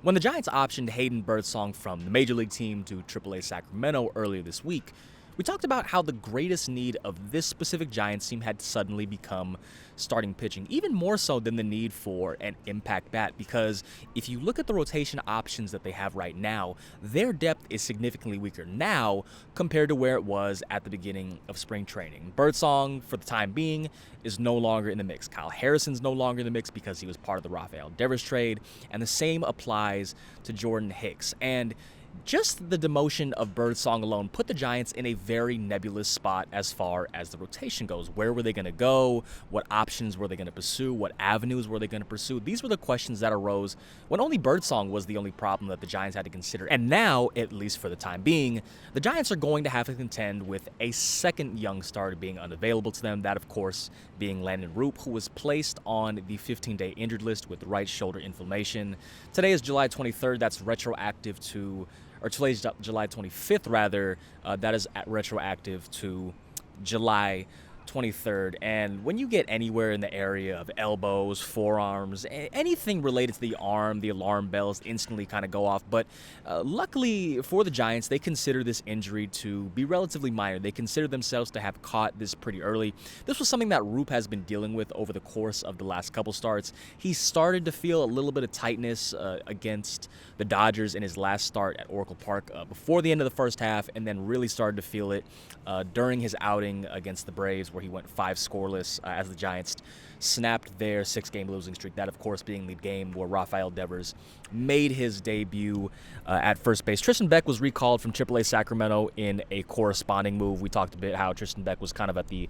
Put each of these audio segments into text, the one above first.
When the Giants optioned Hayden Birdsong from the Major League team to AAA Sacramento earlier this week, we talked about how the greatest need of this specific Giants team had suddenly become starting pitching, even more so than the need for an impact bat, because if you look at the rotation options that they have right now, their depth is significantly weaker now compared to where it was at the beginning of spring training. Birdsong, for the time being, is no longer in the mix. Kyle Harrison's no longer in the mix because he was part of the Rafael Devers trade, and the same applies to Jordan Hicks. And just the demotion of Birdsong alone put the Giants in a very nebulous spot as far as the rotation goes. Where were they going to go? What options were they going to pursue? What avenues were they going to pursue? These were the questions that arose when only Birdsong was the only problem that the Giants had to consider. And now, at least for the time being, the Giants are going to have to contend with a second young starter being unavailable to them. That, of course, being Landen Roupp, who was placed on the 15-day injured list with right shoulder inflammation. Today is July 23rd. That's retroactive to... or today's July 25th, rather, that is retroactive to July 23rd. And when you get anywhere in the area of elbows, forearms, anything related to the arm, the alarm bells instantly kind of go off. But luckily for the Giants, they consider this injury to be relatively minor. They consider themselves to have caught this pretty early. This was something that Roupp has been dealing with over the course of the last couple starts. He started to feel a little bit of tightness against the Dodgers in his last start at Oracle Park before the end of the first half, and then really started to feel it during his outing against the Braves, where he went 5 scoreless as the Giants snapped their 6-game losing streak. That, of course, being the game where Rafael Devers made his debut at first base. Tristan Beck was recalled from AAA Sacramento in a corresponding move. We talked a bit how Tristan Beck was kind of at the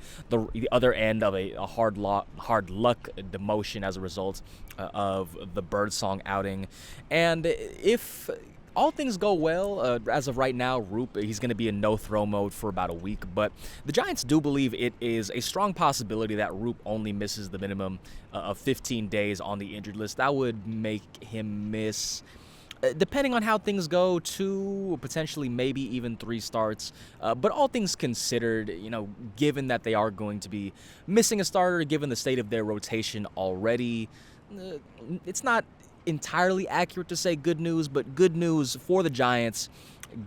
other end of a hard luck demotion as a result of the Birdsong outing. And if all things go well, as of right now, Roupp, he's going to be in no-throw mode for about a week. But the Giants do believe it is a strong possibility that Roupp only misses the minimum of 15 days on the injured list. That would make him miss, depending on how things go, 2, potentially maybe even 3 starts. But all things considered, given that they are going to be missing a starter, given the state of their rotation already, it's not entirely accurate to say good news, but good news for the Giants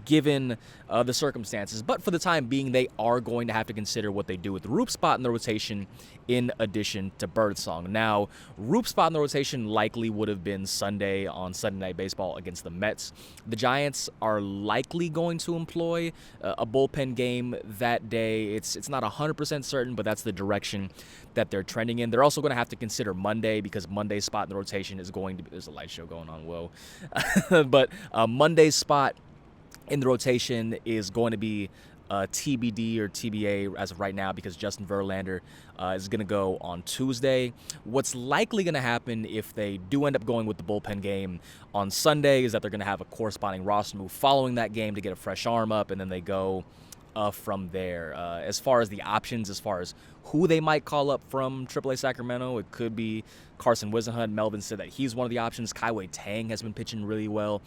given the circumstances. But for the time being, they are going to have to consider what they do with Roupp's spot in the rotation in addition to Birdsong. Now, Roupp's spot in the rotation likely would have been Sunday on Sunday Night Baseball against the Mets. The Giants are likely going to employ a bullpen game that day. It's not 100% certain, but that's the direction that they're trending in. They're also going to have to consider Monday, because Monday's spot in the rotation is going to be... There's a light show going on, whoa. But Monday's spot in the rotation is going to be TBD or TBA as of right now, because Justin Verlander is going to go on Tuesday. What's likely going to happen if they do end up going with the bullpen game on Sunday is that they're going to have a corresponding roster move following that game to get a fresh arm up, and then they go from there. As far as the options, as far as who they might call up from AAA Sacramento, it could be Carson Wisenhunt. Melvin said that he's one of the options. Kaiwei Tang has been pitching really well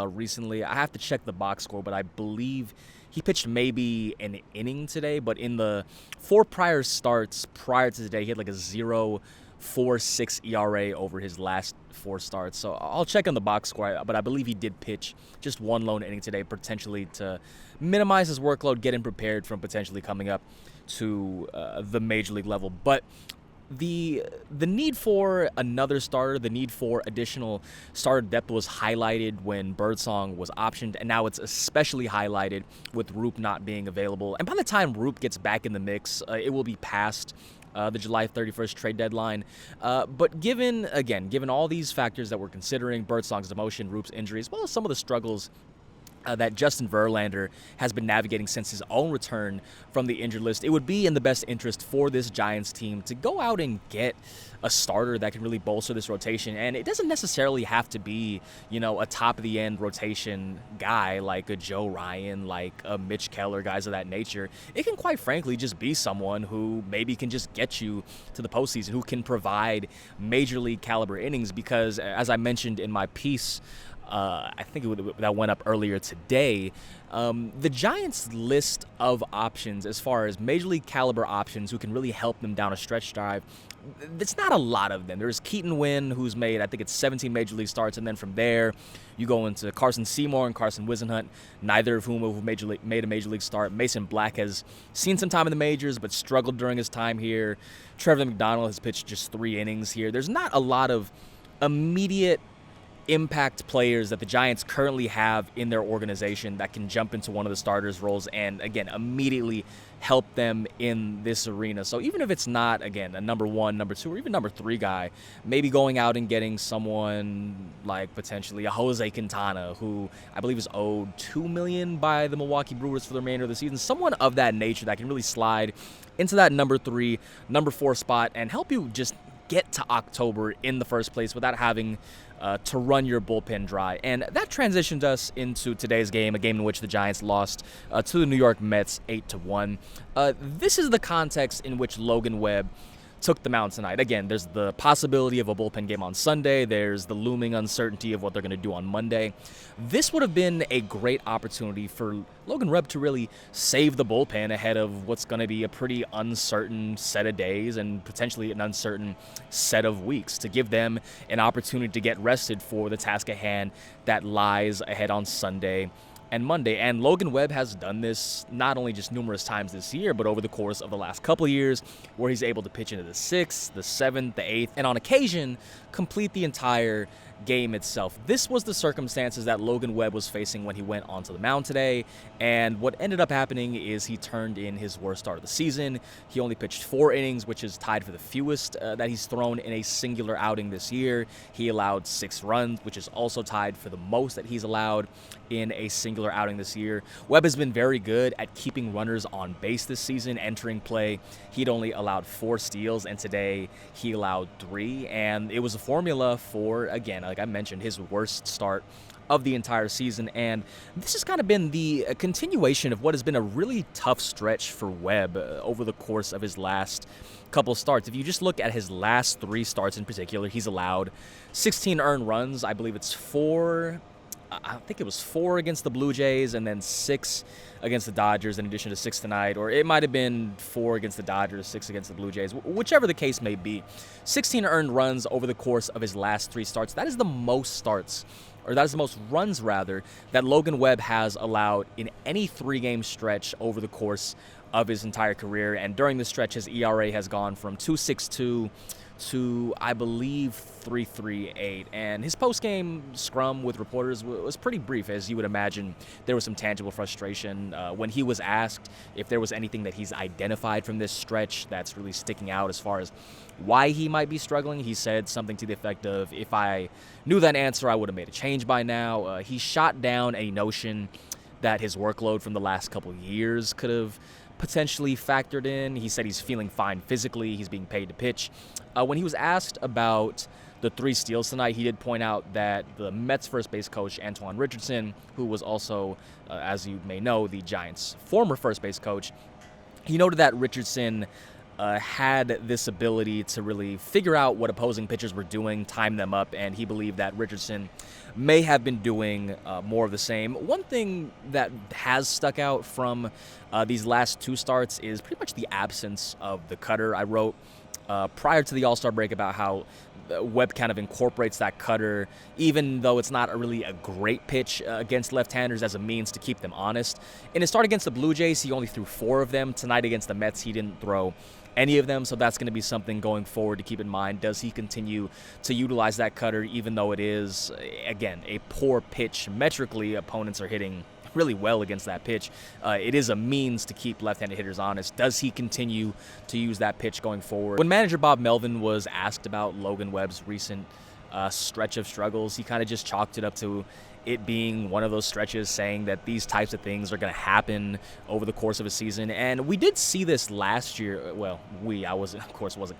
recently. I have to check the box score, but I believe he pitched maybe an inning today. But in the 4 prior starts prior to today, he had like a 0.46 ERA over his last 4 starts. So I'll check on the box score, but I believe he did pitch just 1 lone inning today, potentially to minimize his workload, get him prepared from potentially coming up to the major league level. But the need for another starter, the need for additional starter depth was highlighted when Birdsong was optioned, and now it's especially highlighted with Roupp not being available. And by the time Roupp gets back in the mix, it will be past the July 31st trade deadline. But given all these factors that we're considering, Birdsong's demotion, Roupp's injury, as well as some of the struggles that Justin Verlander has been navigating since his own return from the injured list, it would be in the best interest for this Giants team to go out and get a starter that can really bolster this rotation. And it doesn't necessarily have to be, a top-of-the-end rotation guy like a Joe Ryan, like a Mitch Keller, guys of that nature. It can quite frankly just be someone who maybe can just get you to the postseason, who can provide major league caliber innings, because as I mentioned in my piece, I think that went up earlier today, the Giants' list of options as far as major league caliber options who can really help them down a stretch drive it's not a lot of them. There's Keaton Wynn, who's made, I think it's 17 Major League starts, and then from there, you go into Carson Seymour and Carson Wisenhunt, neither of whom have made a Major League start. Mason Black has seen some time in the majors, but struggled during his time here. Trevor McDonald has pitched just 3 innings here. There's not a lot of immediate impact players that the Giants currently have in their organization that can jump into one of the starters' roles and, again, immediately help them in this arena. So even if it's not, again, a number 1, number 2, or even number 3 guy, maybe going out and getting someone like potentially a Jose Quintana, who I believe is owed $2 million by the Milwaukee Brewers for the remainder of the season, someone of that nature that can really slide into that number 3, number 4 spot and help you just get to October in the first place without having to run your bullpen dry. And that transitioned us into today's game, a game in which the Giants lost to the New York Mets 8-1. This is the context in which Logan Webb took the mound tonight. Again, there's the possibility of a bullpen game on Sunday. There's the looming uncertainty of what they're going to do on Monday. This would have been a great opportunity for Logan Webb to really save the bullpen ahead of what's going to be a pretty uncertain set of days and potentially an uncertain set of weeks, to give them an opportunity to get rested for the task at hand that lies ahead on Sunday and Monday. And Logan Webb has done this not only just numerous times this year, but over the course of the last couple of years, where he's able to pitch into the 6th, the 7th, the 8th, and on occasion complete the entire game itself. This was the circumstances that Logan Webb was facing when he went onto the mound today, and what ended up happening is he turned in his worst start of the season. He only pitched 4 innings, which is tied for the fewest that he's thrown in a singular outing this year. He allowed 6 runs, which is also tied for the most that he's allowed in a singular outing this year. Webb has been very good at keeping runners on base this season. Entering play, he'd only allowed 4 steals, and today he allowed 3, and it was a formula for, again, like I mentioned, his worst start of the entire season. And this has kind of been the continuation of what has been a really tough stretch for Webb over the course of his last couple starts. If you just look at his last 3 starts in particular, he's allowed 16 earned runs. I believe it's 4 against the Blue Jays and then 6 against the Dodgers in addition to 6 tonight, or it might have been 4 against the Dodgers, 6 against the Blue Jays, whichever the case may be. 16 earned runs over the course of his last 3 starts. That is the most runs that Logan Webb has allowed in any 3-game stretch over the course of his entire career. And during this stretch, his ERA has gone from 2.62 to, I believe, 3.38. And his post-game scrum with reporters was pretty brief. As you would imagine, there was some tangible frustration. When he was asked if there was anything that he's identified from this stretch that's really sticking out as far as why he might be struggling, he said something to the effect of, if I knew that answer, I would have made a change by now. He shot down a notion that his workload from the last couple of years could have potentially factored in. He said he's feeling fine physically. He's being paid to pitch. When he was asked about the 3 steals tonight, he did point out that the Mets first base coach, Antoine Richardson, who was also, as you may know, the Giants' former first base coach, he noted that Richardson had this ability to really figure out what opposing pitchers were doing, time them up, and he believed that Richardson may have been doing more of the same. One thing that has stuck out from these last 2 starts is pretty much the absence of the cutter. I wrote prior to the All-Star break about how Webb kind of incorporates that cutter, even though it's not really a great pitch against left-handers, as a means to keep them honest. In his start against the Blue Jays, he only threw 4 of them. Tonight against the Mets, he didn't throw any of them, so that's going to be something going forward to keep in mind. Does he continue to utilize that cutter, even though it is, again, a poor pitch metrically? Opponents are hitting really well against that pitch. It is a means to keep left-handed hitters honest. Does he continue to use that pitch going forward? When manager Bob Melvin was asked about Logan Webb's recent stretch of struggles, he kind of just chalked it up to it being one of those stretches, saying that these types of things are going to happen over the course of a season. And we did see this last year. Well, I wasn't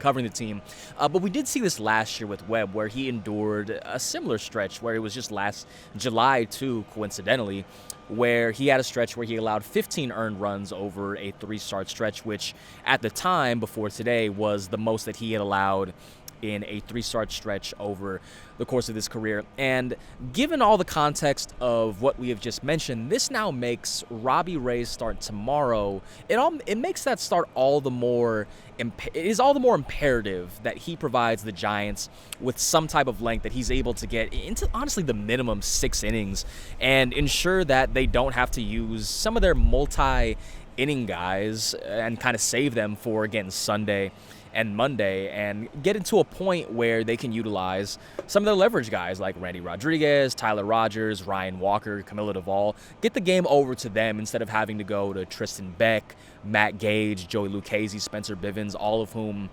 covering the team, but we did see this last year with Webb, where he endured a similar stretch, where it was just last July too, coincidentally, where he had a stretch where he allowed 15 earned runs over a 3-start stretch, which at the time before today was the most that he had allowed in a 3-start stretch over the course of his career. And given all the context of what we have just mentioned, this now makes Robbie Ray's start tomorrow, it makes that start all the more imperative that he provides the Giants with some type of length that he's able to get into, honestly, the minimum 6 innings and ensure that they don't have to use some of their multi-inning guys and kind of save them for, again, Sunday and Monday, and get into a point where they can utilize some of their leverage guys like Randy Rodriguez, Tyler Rogers, Ryan Walker, Camilo Duvall, get the game over to them instead of having to go to Tristan Beck, Matt Gage, Joey Lucchesi, Spencer Bivens, all of whom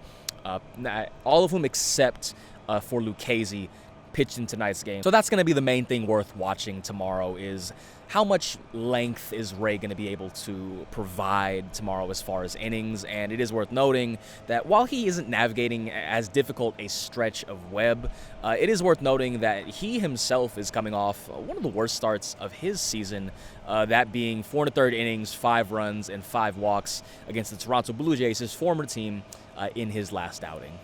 except for Lucchesi pitched in tonight's game. So that's going to be the main thing worth watching tomorrow, is how much length is Ray going to be able to provide tomorrow as far as innings. And it is worth noting that while he isn't navigating as difficult a stretch of Webb, it is worth noting that he himself is coming off one of the worst starts of his season, that being 4 1/3 innings, 5 runs, and 5 walks against the Toronto Blue Jays, his former team, in his last outing.